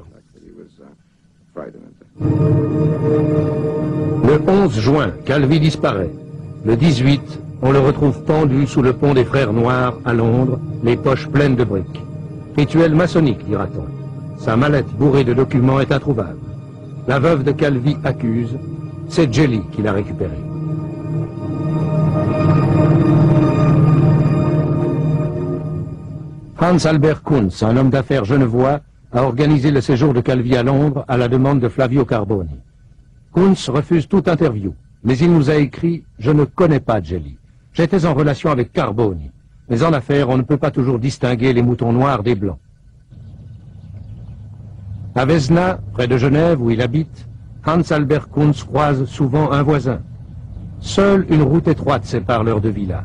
Le 11 juin, Calvi disparaît. Le 18, on le retrouve pendu sous le pont des Frères Noirs à Londres, les poches pleines de briques. Rituel maçonnique, dira-t-on. Sa mallette bourrée de documents est introuvable. La veuve de Calvi accuse, c'est Gelli qui l'a récupéré. Hans Albert Kunz, un homme d'affaires genevois, a organisé le séjour de Calvi à Londres à la demande de Flavio Carboni. Kunz refuse toute interview, mais il nous a écrit « Je ne connais pas Gelli. J'étais en relation avec Carboni. Mais en affaires, on ne peut pas toujours distinguer les moutons noirs des blancs. » À Vesna, près de Genève, où il habite, Hans Albert Kunz croise souvent un voisin. Seule une route étroite sépare leurs deux villas.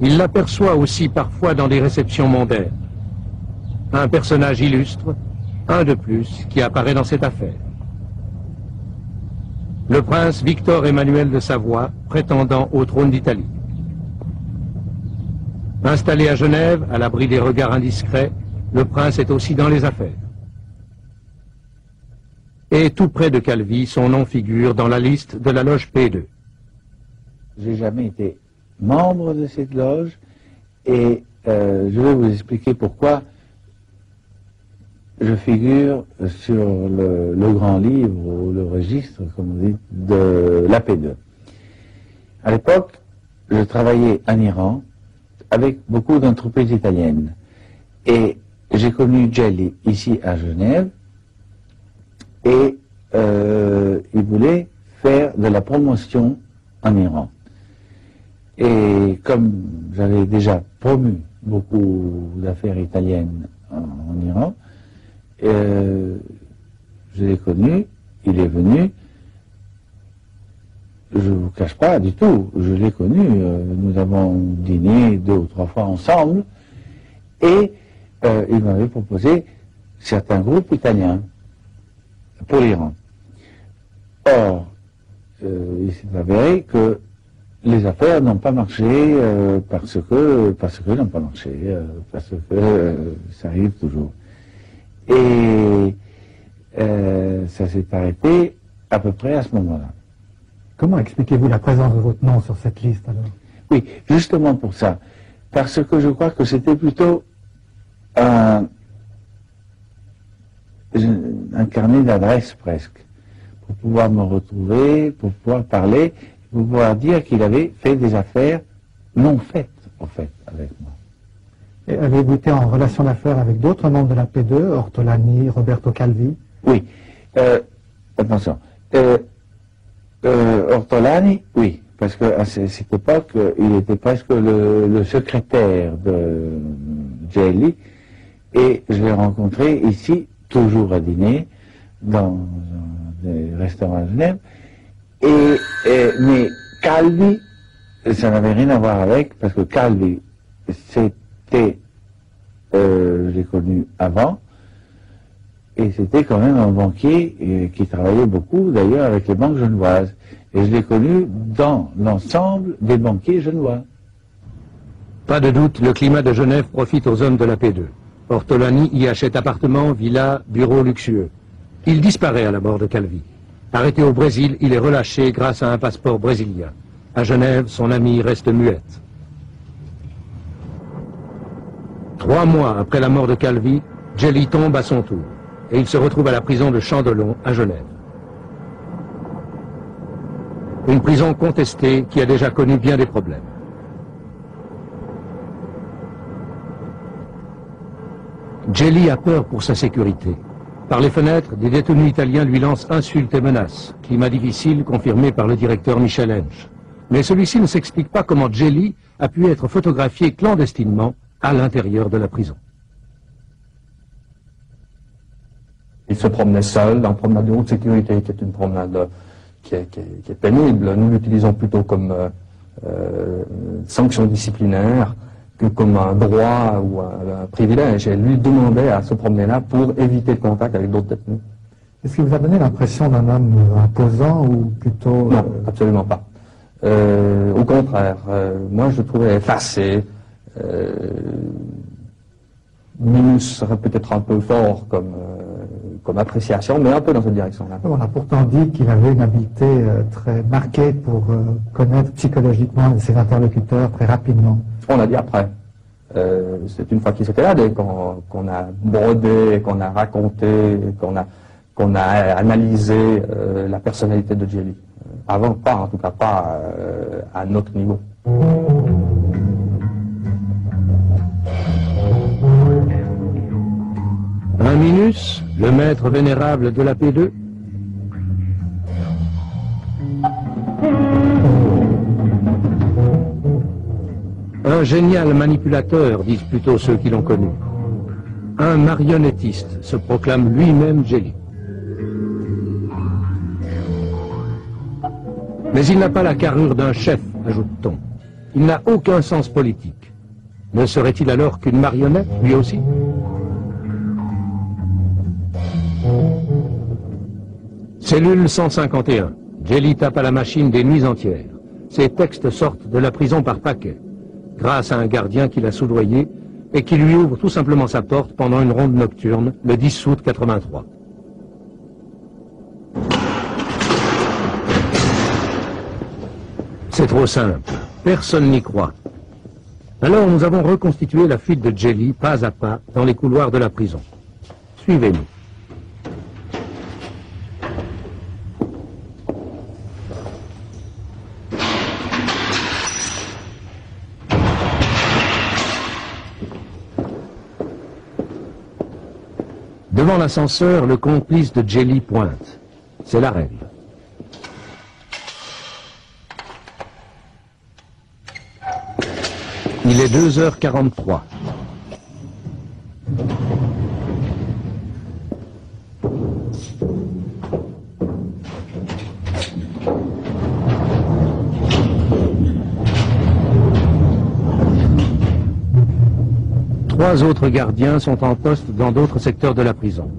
Il l'aperçoit aussi parfois dans des réceptions mondaines. Un personnage illustre, un de plus, qui apparaît dans cette affaire. Le prince Victor Emmanuel de Savoie, prétendant au trône d'Italie. Installé à Genève, à l'abri des regards indiscrets, le prince est aussi dans les affaires. Et tout près de Calvi, son nom figure dans la liste de la loge P2. J'ai jamais été membre de cette loge et je vais vous expliquer pourquoi je figure sur le grand livre ou le registre, comme on dit, de la P2. À l'époque, je travaillais en Iran avec beaucoup d'entreprises italiennes et j'ai connu Gelli ici à Genève et il voulait faire de la promotion en Iran. Et comme j'avais déjà promu beaucoup d'affaires italiennes en Iran, je l'ai connu, il est venu, je ne vous cache pas du tout, je l'ai connu, nous avons dîné 2 ou 3 fois ensemble, et il m'avait proposé certains groupes italiens pour l'Iran. Or, il s'est avéré que les affaires n'ont pas marché parce que n'ont pas marché, parce que ça arrive toujours. Et ça s'est arrêté à peu près à ce moment-là. Comment expliquez-vous la présence de votre nom sur cette liste alors? Oui, justement pour ça. Parce que je crois que c'était plutôt un carnet d'adresses presque, pour pouvoir me retrouver, pour pouvoir parler, pour pouvoir dire qu'il avait fait des affaires non faites, en fait, avec moi. Et avez-vous été en relation d'affaires avec d'autres membres de la P2, Ortolani, Roberto Calvi? Oui. Attention. Ortolani, oui, parce qu'à cette époque, il était presque le secrétaire de Gelli, et je l'ai rencontré ici, toujours à dîner, dans des restaurants à Genève, mais Calvi, ça n'avait rien à voir avec, parce que Calvi, c'était, je l'ai connu avant, et c'était quand même un banquier qui travaillait beaucoup, d'ailleurs, avec les banques genevoises. Et je l'ai connu dans l'ensemble des banquiers genevois. Pas de doute, le climat de Genève profite aux hommes de la P2. Ortolani y achète appartements, villas, bureaux luxueux. Il disparaît à la mort de Calvi. Arrêté au Brésil, il est relâché grâce à un passeport brésilien. À Genève, son amie reste muette. 3 mois après la mort de Calvi, Gelli tombe à son tour. Et il se retrouve à la prison de Chandelon, à Genève. Une prison contestée qui a déjà connu bien des problèmes. Gelli a peur pour sa sécurité. Par les fenêtres, des détenus italiens lui lancent insultes et menaces. Climat difficile confirmé par le directeur Michel Hensch. Mais celui-ci ne s'explique pas comment Gelli a pu être photographié clandestinement à l'intérieur de la prison. Il se promenait seul, dans une promenade de haute sécurité, qui est une promenade qui est pénible. Nous l'utilisons plutôt comme sanction disciplinaire que comme un droit ou un privilège. Et lui demandait à se promener là pour éviter le contact avec d'autres détenus. Est-ce qu'il vous a donné l'impression d'un homme imposant ou plutôt... Non, absolument pas. Au contraire, moi je le trouvais effacé. Minus serait peut-être un peu fort comme appréciation, mais un peu dans cette direction-là. On a pourtant dit qu'il avait une habileté très marquée pour connaître psychologiquement ses interlocuteurs très rapidement. On l'a dit après. C'est une fois qu'il s'était là, qu'on a brodé, qu'on a raconté, qu'on a analysé la personnalité de Gelli. Avant, pas, en tout cas pas à notre niveau. Un Minus, le maître vénérable de la P2. Un génial manipulateur, disent plutôt ceux qui l'ont connu. Un marionnettiste, se proclame lui-même Gelli. Mais il n'a pas la carrure d'un chef, ajoute-t-on. Il n'a aucun sens politique. Ne serait-il alors qu'une marionnette, lui aussi ? Cellule 151. Gelli tape à la machine des nuits entières. Ses textes sortent de la prison par paquets, grâce à un gardien qui l'a soudoyé et qui lui ouvre tout simplement sa porte pendant une ronde nocturne, le 10 août 83. C'est trop simple. Personne n'y croit. Alors nous avons reconstitué la fuite de Gelli, pas à pas, dans les couloirs de la prison. Suivez-nous. Devant l'ascenseur, le complice de Gelli pointe. C'est la règle. Il est 2h43. Trois autres gardiens sont en poste dans d'autres secteurs de la prison.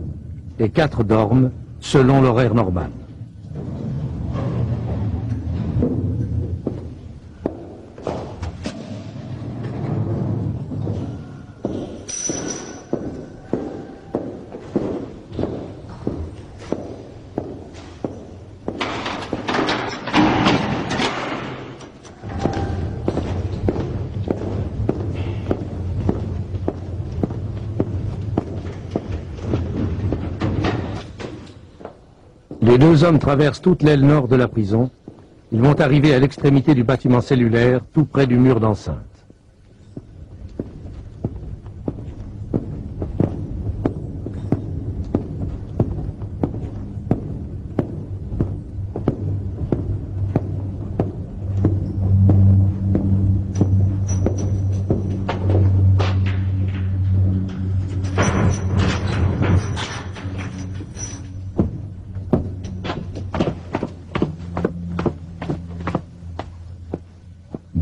Et 4 dorment selon l'horaire normal. Les 2 hommes traversent toute l'aile nord de la prison. Ils vont arriver à l'extrémité du bâtiment cellulaire, tout près du mur d'enceinte.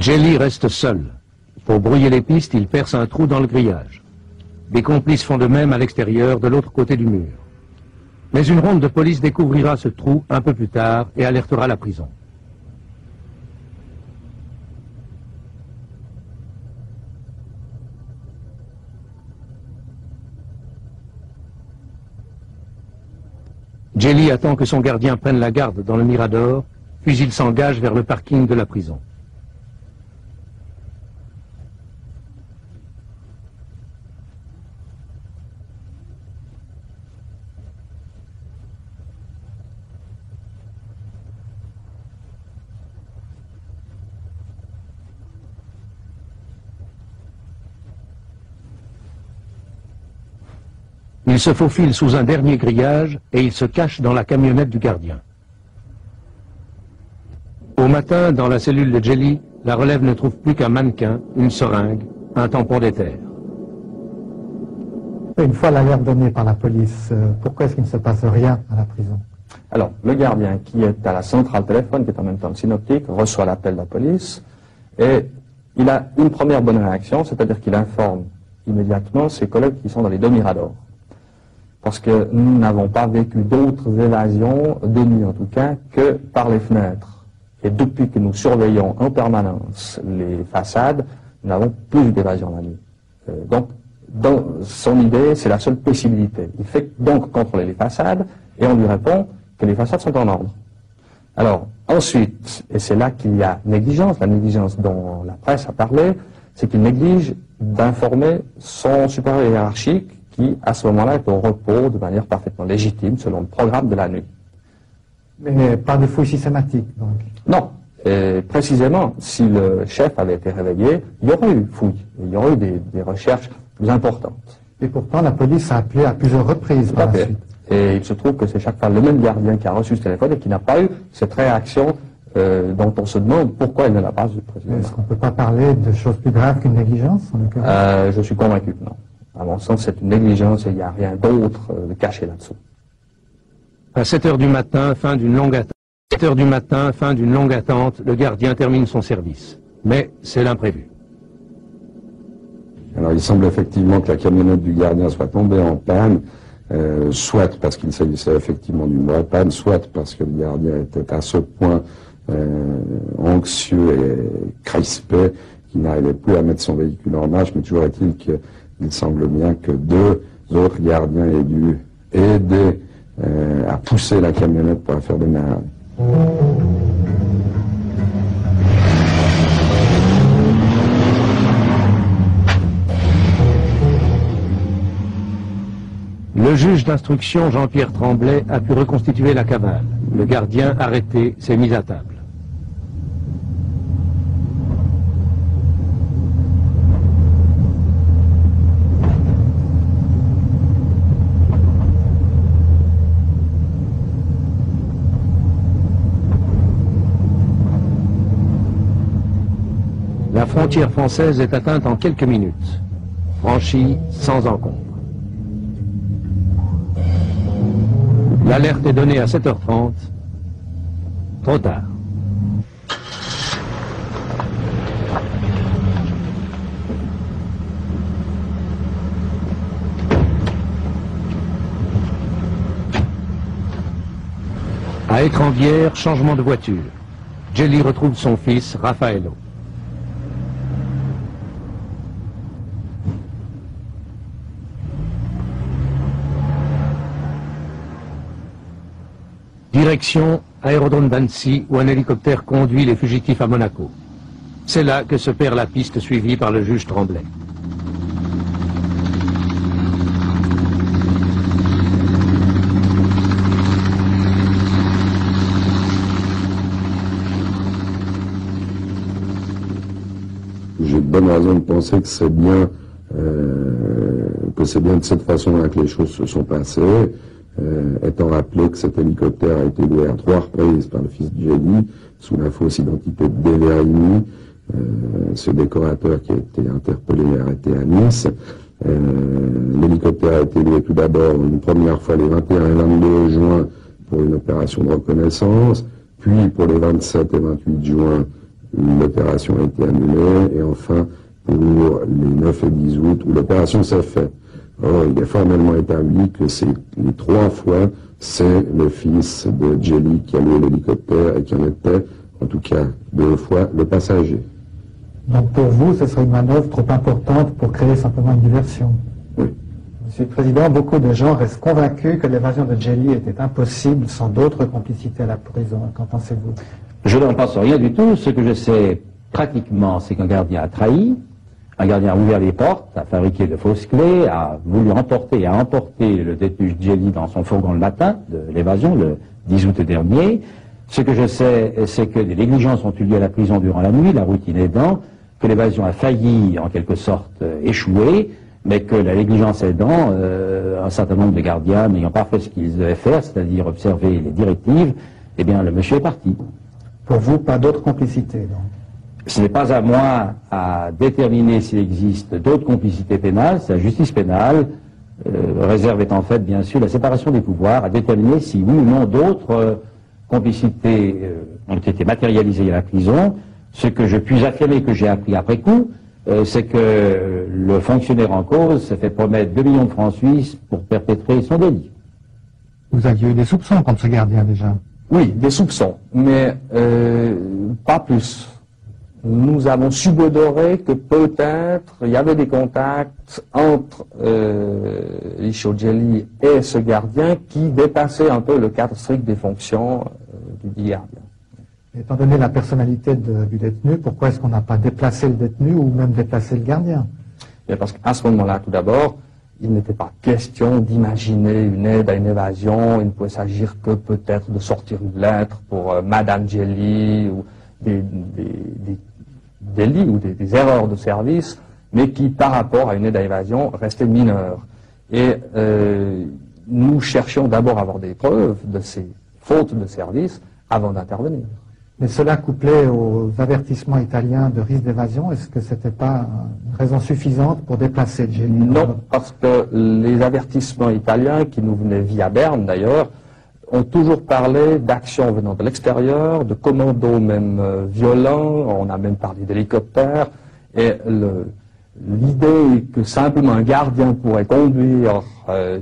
Djeli reste seul. Pour brouiller les pistes, il perce un trou dans le grillage. Des complices font de même à l'extérieur, de l'autre côté du mur. Mais une ronde de police découvrira ce trou un peu plus tard et alertera la prison. Djeli attend que son gardien prenne la garde dans le Mirador, puis il s'engage vers le parking de la prison. Il se faufile sous un dernier grillage et il se cache dans la camionnette du gardien. Au matin, dans la cellule de Djeli, la relève ne trouve plus qu'un mannequin, une seringue, un tampon d'éther. Une fois l'alerte donnée par la police, pourquoi est-ce qu'il ne se passe rien à la prison? Alors, le gardien qui est à la centrale téléphone, qui est en même temps le synoptique, reçoit l'appel de la police et il a une première bonne réaction, c'est-à-dire qu'il informe immédiatement ses collègues qui sont dans les deux miradors. Parce que nous n'avons pas vécu d'autres évasions, de nuit en tout cas, que par les fenêtres. Et depuis que nous surveillons en permanence les façades, nous n'avons plus d'évasion la nuit. Donc, dans son idée, c'est la seule possibilité. Il fait donc contrôler les façades, et on lui répond que les façades sont en ordre. Alors, ensuite, et c'est là qu'il y a négligence, la négligence dont la presse a parlé, c'est qu'il néglige d'informer son supérieur hiérarchique, qui, à ce moment-là, est au repos de manière parfaitement légitime, selon le programme de la nuit. Mais pas de fouille systématique, donc? Non. Et précisément, si le chef avait été réveillé, il y aurait eu fouille, il y aurait eu des recherches plus importantes. Et pourtant, la police a appelé à plusieurs reprises par la suite. Et il se trouve que c'est chaque fois le même gardien qui a reçu ce téléphone et qui n'a pas eu cette réaction dont on se demande pourquoi il ne l'a pas eu. Est-ce qu'on ne peut pas parler de choses plus graves qu'une négligence, en l'occurrence? Je suis convaincu que non. À mon sens, c'est une négligence et il n'y a rien d'autre de caché là-dessous. À 7 heures du matin, fin d'une longue attente. 7 heures du matin, fin d'une longue attente, le gardien termine son service. Mais c'est l'imprévu. Alors il semble effectivement que la camionnette du gardien soit tombée en panne, soit parce qu'il s'agissait effectivement d'une vraie panne, soit parce que le gardien était à ce point anxieux et crispé qu'il n'arrivait plus à mettre son véhicule en marche, mais toujours est-il qu'il semble bien que deux autres gardiens aient dû aider à pousser la camionnette pour la faire démarrer. Le juge d'instruction Jean-Pierre Tremblay a pu reconstituer la cavale. Le gardien arrêté s'est mis à table. La frontière française est atteinte en quelques minutes, franchie sans encombre. L'alerte est donnée à 7h30, trop tard. À Étranvière, changement de voiture. Djeli retrouve son fils, Raffaello. Direction aérodrome d'Annecy où un hélicoptère conduit les fugitifs à Monaco. C'est là que se perd la piste suivie par le juge Tremblay. J'ai de bonnes raisons de penser que c'est bien de cette façon-là que les choses se sont passées. Étant rappelé que cet hélicoptère a été loué à 3 reprises par le fils de Djeli, sous la fausse identité de Deverini, ce décorateur qui a été interpellé et arrêté à Nice. L'hélicoptère a été loué tout d'abord une première fois les 21 et 22 juin pour une opération de reconnaissance, puis pour les 27 et 28 juin l'opération a été annulée, et enfin pour les 9 et 10 août, où l'opération s'est faite. Or, il est formellement établi que les 3 fois, c'est le fils de Djeli qui a loué l'hélicoptère et qui en était, en tout cas 2 fois, le passager. Donc pour vous, ce serait une manœuvre trop importante pour créer simplement une diversion? Oui. Monsieur le Président, beaucoup de gens restent convaincus que l'évasion de Djeli était impossible sans d'autres complicités à la prison. Qu'en pensez-vous? Je n'en pense rien du tout. Ce que je sais pratiquement, c'est qu'un gardien a trahi, un gardien a ouvert les portes, a fabriqué de fausses clés, a voulu emporter le détenu Djeli dans son fourgon le matin de l'évasion, le 10 août dernier. Ce que je sais, c'est que des négligences ont eu lieu à la prison durant la nuit, la routine aidant, que l'évasion a failli, en quelque sorte, échouer, mais que la négligence aidant, un certain nombre de gardiens n'ayant pas fait ce qu'ils devaient faire, c'est-à-dire observer les directives, eh bien, le monsieur est parti. Pour vous, pas d'autres complicités, donc? Ce n'est pas à moi à déterminer s'il existe d'autres complicités pénales, c'est la justice pénale, réserve étant faite, bien sûr, la séparation des pouvoirs, à déterminer si oui ou non d'autres complicités ont été matérialisées à la prison. Ce que je puis affirmer, que j'ai appris après coup, c'est que le fonctionnaire en cause s'est fait promettre 2 millions de francs suisses pour perpétrer son délit. Vous aviez eu des soupçons contre ce gardien déjà? Oui, des soupçons, mais pas plus. Nous avons subodoré que peut-être il y avait des contacts entre Licio Djeli et ce gardien qui dépassaient un peu le cadre strict des fonctions du gardien. Étant donné la personnalité du détenu, pourquoi est-ce qu'on n'a pas déplacé le détenu ou même déplacé le gardien? Bien parce qu'à ce moment-là, tout d'abord, il n'était pas question d'imaginer une aide à une évasion. Il ne pouvait s'agir que peut-être de sortir une lettre pour Madame Djeli ou des délits ou des erreurs de service, mais qui, par rapport à une aide à l'évasion, restaient mineures. Et nous cherchions d'abord à avoir des preuves de ces fautes de service avant d'intervenir. Mais cela couplé aux avertissements italiens de risque d'évasion, est-ce que ce n'était pas une raison suffisante pour déplacer Djeli? Non, parce que les avertissements italiens, qui nous venaient via Berne d'ailleurs, ont toujours parlé d'actions venant de l'extérieur, de commandos même violents, on a même parlé d'hélicoptères, et l'idée que simplement un gardien pourrait conduire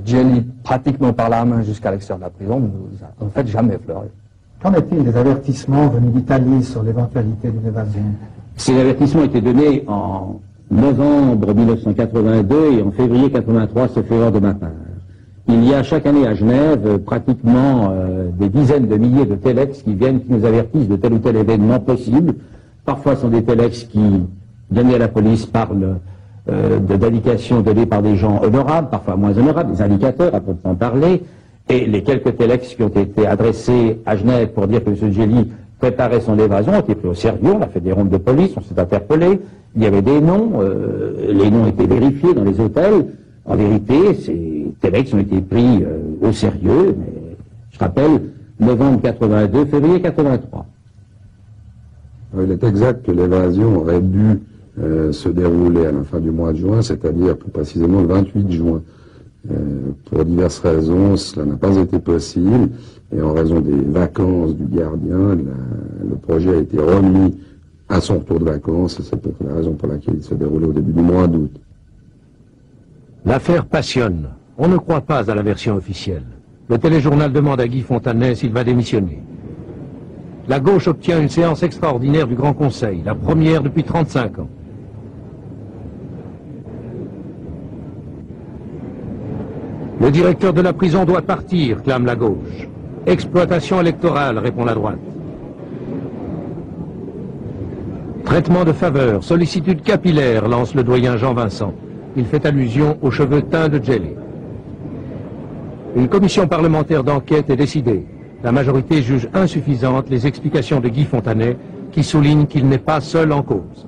Djeli pratiquement par la main jusqu'à l'extérieur de la prison ne nous a en fait jamais effleuré. Qu'en est-il des avertissements venus d'Italie sur l'éventualité d'une évasion? Ces avertissements étaient donnés en novembre 1982 et en février 1983, sauf erreur de ma part. Il y a chaque année à Genève pratiquement des dizaines de milliers de téléx qui viennent, qui nous avertissent de tel ou tel événement possible. Parfois ce sont des téléx qui, donnés à la police, parlent d'indications données par des gens honorables, parfois moins honorables, des indicateurs à proprement parler. Et les quelques téléx qui ont été adressés à Genève pour dire que M. Djeli préparait son évasion ont été pris au sérieux. On a fait des rondes de police, on s'est interpellé. Il y avait des noms, les noms étaient vérifiés dans les hôtels. En vérité, ces téléx ont été pris au sérieux, mais je rappelle, novembre 82, février 83. Il est exact que l'évasion aurait dû se dérouler à la fin du mois de juin, c'est-à-dire plus précisément le 28 juin. Pour diverses raisons, cela n'a pas été possible, et en raison des vacances du gardien, le projet a été remis à son retour de vacances, et c'est la raison pour laquelle il s'est déroulé au début du mois d'août. L'affaire passionne. On ne croit pas à la version officielle. Le téléjournal demande à Guy Fontanet s'il va démissionner. La gauche obtient une séance extraordinaire du Grand Conseil, la première depuis 35 ans. Le directeur de la prison doit partir, clame la gauche. Exploitation électorale, répond la droite. Traitement de faveur, sollicitude capillaire, lance le doyen Jean Vincent. Il fait allusion aux cheveux teints de Djeli. Une commission parlementaire d'enquête est décidée. La majorité juge insuffisantes les explications de Guy Fontanet, qui souligne qu'il n'est pas seul en cause.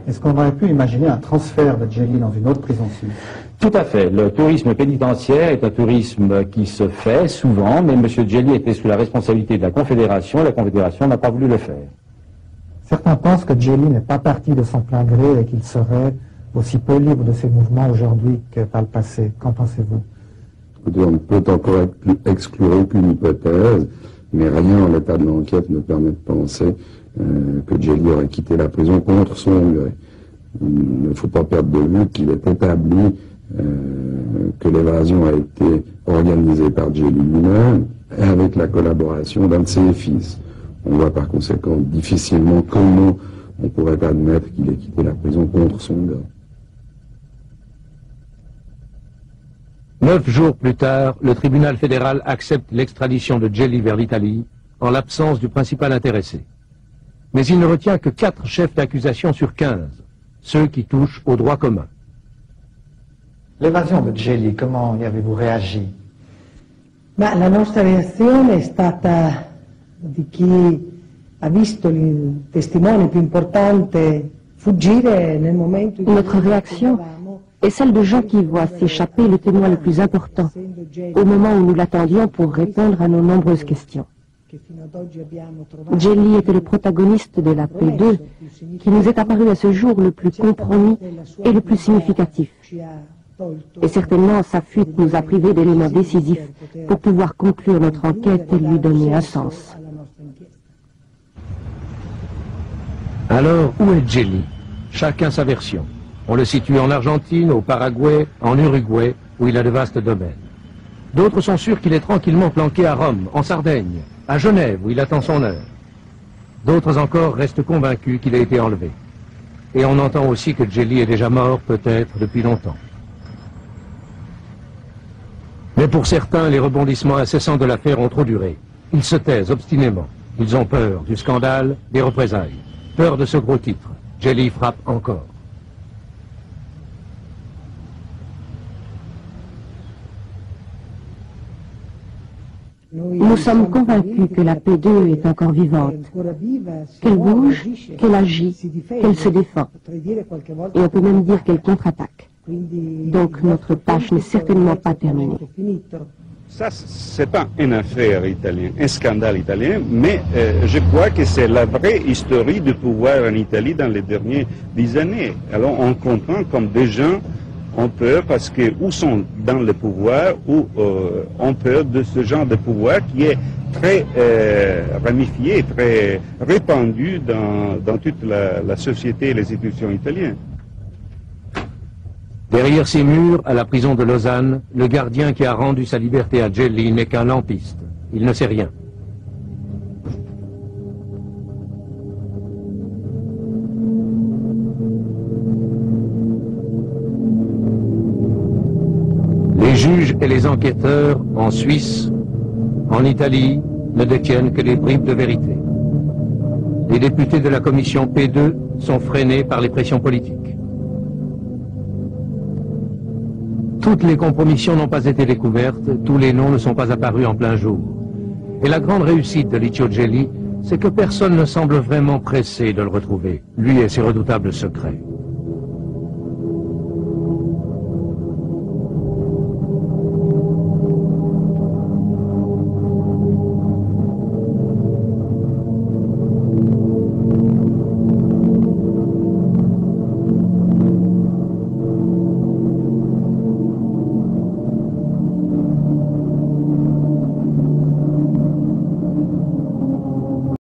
Est-ce qu'on aurait pu imaginer un transfert de Djeli dans une autre prison suisse? Tout à fait. Le tourisme pénitentiaire est un tourisme qui se fait souvent, mais M. Djeli était sous la responsabilité de la Confédération, et la Confédération n'a pas voulu le faire. Certains pensent que Djeli n'est pas parti de son plein gré et qu'il serait aussi peu libre de ses mouvements aujourd'hui que par le passé. Qu'en pensez-vous? On ne peut encore exclure aucune hypothèse, mais rien en l'état de l'enquête ne permet de penser que Djeli aurait quitté la prison contre son gré. Il ne faut pas perdre de vue qu'il est établi que l'évasion a été organisée par Djeli lui-même avec la collaboration d'un de ses fils. On voit par conséquent difficilement comment on pourrait admettre qu'il ait quitté la prison contre son gré. 9 jours plus tard, le tribunal fédéral accepte l'extradition de Djeli vers l'Italie en l'absence du principal intéressé. Mais il ne retient que 4 chefs d'accusation sur 15, ceux qui touchent au droit commun. L'évasion de Djeli, comment y avez-vous réagi? Ma la nostra reazione è stata di chi ha visto il testimone più importante fuggire nel momento in cui... Notre réaction est celle de gens qui voient s'échapper le témoin le plus important au moment où nous l'attendions pour répondre à nos nombreuses questions. Djeli était le protagoniste de la P2 qui nous est apparu à ce jour le plus compromis et le plus significatif. Et certainement, sa fuite nous a privés d'éléments décisifs pour pouvoir conclure notre enquête et lui donner un sens. Alors, où est Djeli? Chacun sa version. On le situe en Argentine, au Paraguay, en Uruguay, où il a de vastes domaines. D'autres sont sûrs qu'il est tranquillement planqué à Rome, en Sardaigne, à Genève, où il attend son heure. D'autres encore restent convaincus qu'il a été enlevé. Et on entend aussi que Djeli est déjà mort, peut-être, depuis longtemps. Mais pour certains, les rebondissements incessants de l'affaire ont trop duré. Ils se taisent obstinément. Ils ont peur du scandale, des représailles. Peur de ce gros titre. Djeli frappe encore. Nous sommes convaincus que la P2 est encore vivante, qu'elle bouge, qu'elle agit, qu'elle se défend. Et on peut même dire qu'elle contre-attaque. Donc notre tâche n'est certainement pas terminée. Ça, c'est pas une affaire italienne, un scandale italien, mais je crois que c'est la vraie histoire du pouvoir en Italie dans les dernières 10 années. Alors on comprend comme des gens ont peur parce que ou sont dans le pouvoir ou ont peur de ce genre de pouvoir qui est très ramifié, très répandu dans toute la société et les institutions italiennes. Derrière ces murs, à la prison de Lausanne, le gardien qui a rendu sa liberté à Djeli n'est qu'un lampiste. Il ne sait rien. Les juges et les enquêteurs, en Suisse, en Italie, ne détiennent que des bribes de vérité. Les députés de la commission P2 sont freinés par les pressions politiques. Toutes les compromissions n'ont pas été découvertes, tous les noms ne sont pas apparus en plein jour. Et la grande réussite de Licio Djeli, c'est que personne ne semble vraiment pressé de le retrouver, lui et ses redoutables secrets.